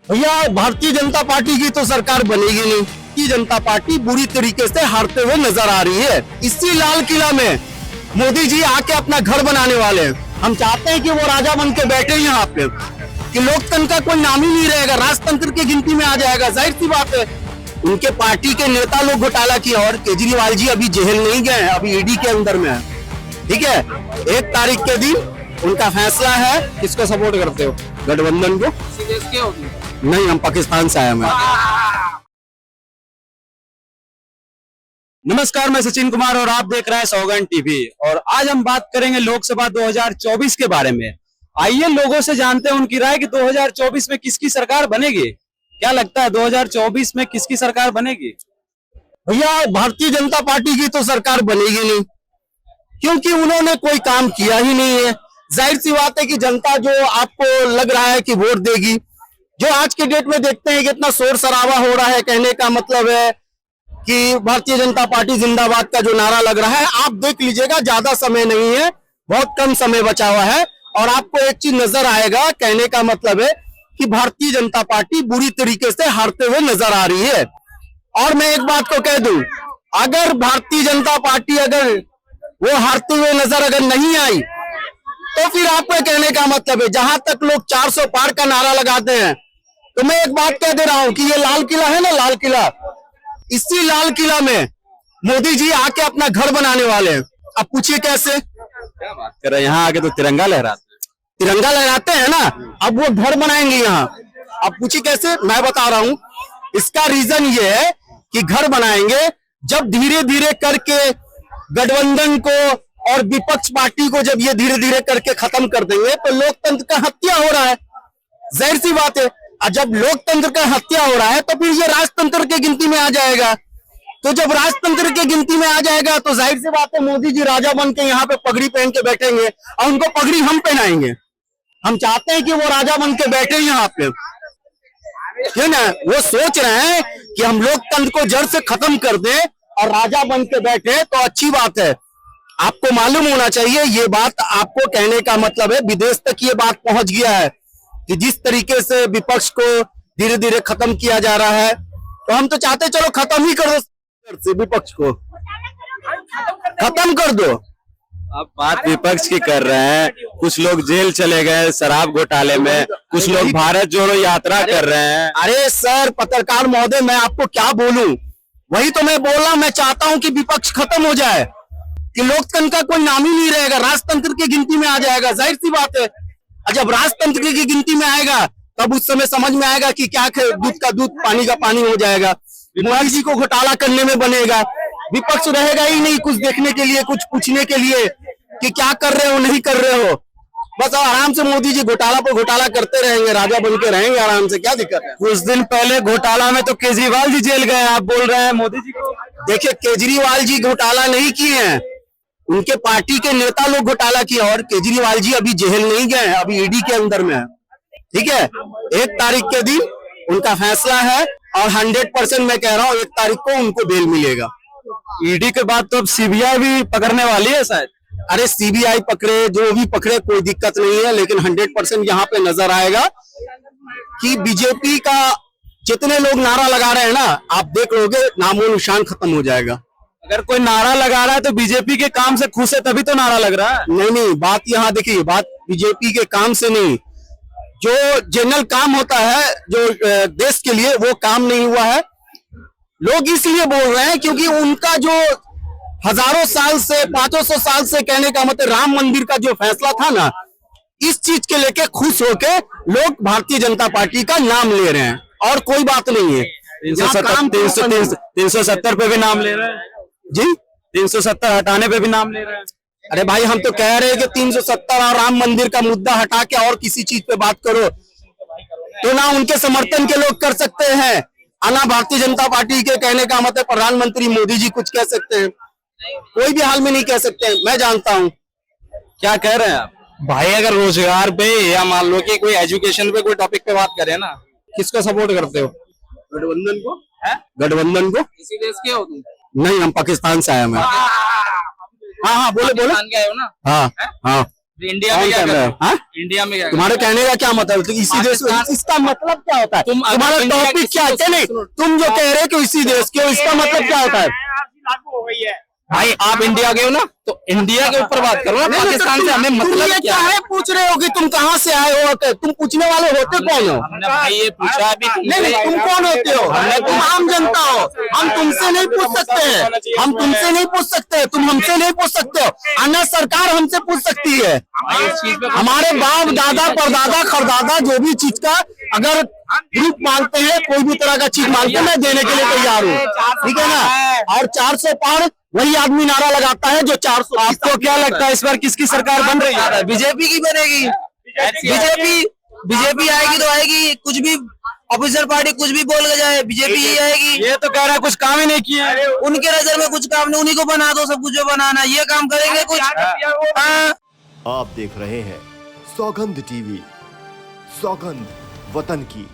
भैया भारतीय जनता पार्टी की तो सरकार बनेगी नहीं। भारतीय जनता पार्टी बुरी तरीके से हारते हुए नजर आ रही है। इसी लाल किला में मोदी जी आके अपना घर बनाने वाले हैं। हम चाहते हैं कि वो राजा बन के बैठे यहाँ पे, कि लोकतंत्र का कोई नाम ही नहीं रहेगा, राजतंत्र की गिनती में आ जाएगा। जाहिर सी बात है, उनके पार्टी के नेता लोग घोटाला किया और केजरीवाल जी अभी जेल नहीं गए हैं, अभी ईडी के अंदर में है। ठीक है, 1 तारीख के दिन उनका फैसला है। किसको सपोर्ट करते हो? गठबंधन को? नहीं, हम पाकिस्तान से आए हैं। नमस्कार, मैं सचिन कुमार और आप देख रहे हैं सौगंध टीवी। और आज हम बात करेंगे लोकसभा 2024 के बारे में। आइए लोगों से जानते हैं उनकी राय कि 2024 में किसकी सरकार बनेगी। क्या लगता है 2024 में किसकी सरकार बनेगी? भैया भारतीय जनता पार्टी की तो सरकार बनेगी नहीं, क्योंकि उन्होंने कोई काम किया ही नहीं है। जाहिर सी बात है कि जनता जो आपको लग रहा है कि वोट देगी, जो आज के डेट में देखते हैं कि इतना शोर शराबा हो रहा है, कहने का मतलब है कि भारतीय जनता पार्टी जिंदाबाद का जो नारा लग रहा है, आप देख लीजिएगा, ज्यादा समय नहीं है, बहुत कम समय बचा हुआ है और आपको एक चीज नजर आएगा। कहने का मतलब है कि भारतीय जनता पार्टी बुरी तरीके से हारते हुए नजर आ रही है। और मैं एक बात को कह दूं, अगर भारतीय जनता पार्टी अगर वो हारते हुए नजर अगर नहीं आई, तो फिर आपको कहने का मतलब है, जहां तक लोग 400 पार का नारा लगाते हैं, तो मैं एक बात कह दे रहा हूं कि ये लाल किला है ना, लाल किला, इसी लाल किला में मोदी जी आके अपना घर बनाने वाले हैं। अब पूछिए कैसे? क्या बात कर रहे हैं, यहाँ आके तो तिरंगा लहराते हैं ना, अब वो घर बनाएंगे यहाँ। अब पूछिए कैसे? मैं बता रहा हूं, इसका रीजन ये है कि घर बनाएंगे जब धीरे धीरे करके गठबंधन को और विपक्ष पार्टी को जब ये धीरे धीरे करके खत्म कर देंगे, तो लोकतंत्र का हत्या हो रहा है। जाहिर सी बात है, और जब लोकतंत्र का हत्या हो रहा है तो फिर ये राजतंत्र की गिनती में आ जाएगा। तो जब राजतंत्र की गिनती में आ जाएगा तो जाहिर सी बात है, मोदी जी राजा बन के यहाँ पे पगड़ी पहन के बैठेंगे और उनको पगड़ी हम पहनाएंगे। हम चाहते हैं कि वो राजा बन के बैठे यहाँ पे, है ना। वो सोच रहे हैं कि हम लोकतंत्र को जड़ से खत्म कर दें और राजा बन के बैठे, तो अच्छी बात है। आपको मालूम होना चाहिए, ये बात आपको कहने का मतलब है, विदेश तक ये बात पहुंच गया है कि जिस तरीके से विपक्ष को धीरे धीरे खत्म किया जा रहा है, तो हम तो चाहते चलो खत्म ही कर दो, विपक्ष को खत्म कर दो। अब बात विपक्ष की कर रहे हैं, कुछ लोग जेल चले गए शराब घोटाले में, कुछ लोग भारत जोड़ो यात्रा कर रहे हैं। अरे सर, पत्रकार महोदय, मैं आपको क्या बोलूं, वही तो मैं बोल रहा हूं। मैं चाहता हूं कि विपक्ष खत्म हो जाए, कि लोकतंत्र का कोई नाम ही नहीं रहेगा, राजतंत्र की गिनती में आ जाएगा। जाहिर सी बात है, जब राजतंत्र की गिनती में आएगा तब उस समय समझ में आएगा कि क्या दूध का दूध पानी का पानी हो जाएगा। मोदी जी को घोटाला करने में बनेगा, विपक्ष रहेगा ही नहीं कुछ देखने के लिए, कुछ पूछने के लिए कि क्या कर रहे हो नहीं कर रहे हो। बस आराम से मोदी जी घोटाला पर घोटाला करते रहेंगे, राजा बन के रहेंगे आराम से। क्या दिक्कत है? कुछ दिन पहले घोटाला में तो केजरीवाल जी जेल गए, आप बोल रहे हैं मोदी जी को? देखिए, केजरीवाल जी घोटाला नहीं किए हैं, उनके पार्टी के नेता लोग घोटाला किया और केजरीवाल जी अभी जेल नहीं गए, अभी ईडी के अंदर में है। ठीक है, 1 तारीख के दिन उनका फैसला है और 100% मैं कह रहा हूँ 1 तारीख को उनको बेल मिलेगा। ईडी के बाद तो अब सीबीआई भी पकड़ने वाली है शायद। अरे सीबीआई पकड़े, जो भी पकड़े, कोई दिक्कत नहीं है, लेकिन 100% यहाँ पे नजर आएगा कि बीजेपी का जितने लोग नारा लगा रहे हैं ना, आप देख लोगे नामो निशान खत्म हो जाएगा। अगर कोई नारा लगा रहा है तो बीजेपी के काम से खुश है तभी तो नारा लग रहा है। नहीं, बात यहाँ देखिए, बात बीजेपी के काम से नहीं, जो जनरल काम होता है जो देश के लिए, वो काम नहीं हुआ है। लोग इसलिए बोल रहे हैं क्योंकि उनका जो हजारों साल से, 500 साल से, कहने का मतलब राम मंदिर का जो फैसला था ना, इस चीज के लेके खुश होके लोग भारतीय जनता पार्टी का नाम ले रहे हैं, और कोई बात नहीं है। 370 पे भी नाम ले रहे हैं जी, 370 हटाने पे भी नाम ले रहे हैं। अरे भाई, हम तो कह रहे हैं कि 370 और राम मंदिर का मुद्दा हटा के और किसी चीज पे बात करो, तो ना उनके समर्थन के लोग कर सकते हैं, ना भारतीय जनता पार्टी के, कहने का मतलब प्रधानमंत्री मोदी जी कुछ कह सकते हैं, कोई भी हाल में नहीं कह सकते हैं। मैं जानता हूँ। क्या कह रहे हैं आप? भाई, अगर रोजगार पे या मान लो कि कोई एजुकेशन पे कोई टॉपिक पे बात करें ना, किसको सपोर्ट करते हो? गठबंधन को है? गठबंधन को? इसी देश के हो तुम? नहीं, हम पाकिस्तान से आए हैं। हाँ, बोले बोले। के आए हो ना? हाँ, इंडिया में कौन क्या कर कर रहा रहे है? हो? हाँ? इंडिया में क्या कर तुम्हारे कहने का क्या मतलब? तो इसी देश इसका मतलब क्या होता है? तुम अगर तुम्हारा इंडिया टॉपिक किसी क्या है? को- चलिए, तुम जो कह रहे हो कि इसी देश के हो, इसका मतलब क्या होता है? लागू हो गई है। भाई आप इंडिया के हो ना, तो इंडिया के ऊपर बात करो ना। नहीं, नहीं, तो पाकिस्तान से हमें तुम मतलब ये क्या है? काहे पूछ रहे हो कि तुम कहाँ से आए हो? तुम पूछने वाले होते कौन हो? हमने भाई ये पूछा अभी नहीं नहीं, तुम कौन होते हो? तुम आम जनता हो। हम तुमसे नहीं पूछ सकते, हम तुमसे नहीं पूछ सकते, तुम हमसे नहीं पूछ सकते हो। अन्य सरकार हमसे पूछ सकती है। हमारे बाप दादा परदादा खरदादा जो भी चीज का अगर ग्रुप मांगते हैं, कोई भी तरह का चीज मांगते हैं, मैं देने के लिए तैयार हूँ। ठीक है ना? और 400 पार वही आदमी नारा लगाता है जो 400। आपको क्या लगता है इस बार किसकी सरकार बन रही है? बीजेपी की बनेगी। बीजेपी आएगी तो आएगी, कुछ भी ऑपोजिशन पार्टी कुछ भी बोल के जाए, बीजेपी ही आएगी। ये तो कह रहा है कुछ काम ही नहीं किए। उनके नजर में कुछ काम नहीं, उन्हीं को बना दो सब कुछ जो बनाना, ये काम करेंगे कुछ। हाँ। आप देख रहे हैं सौगंध टीवी, सौगंध वतन की।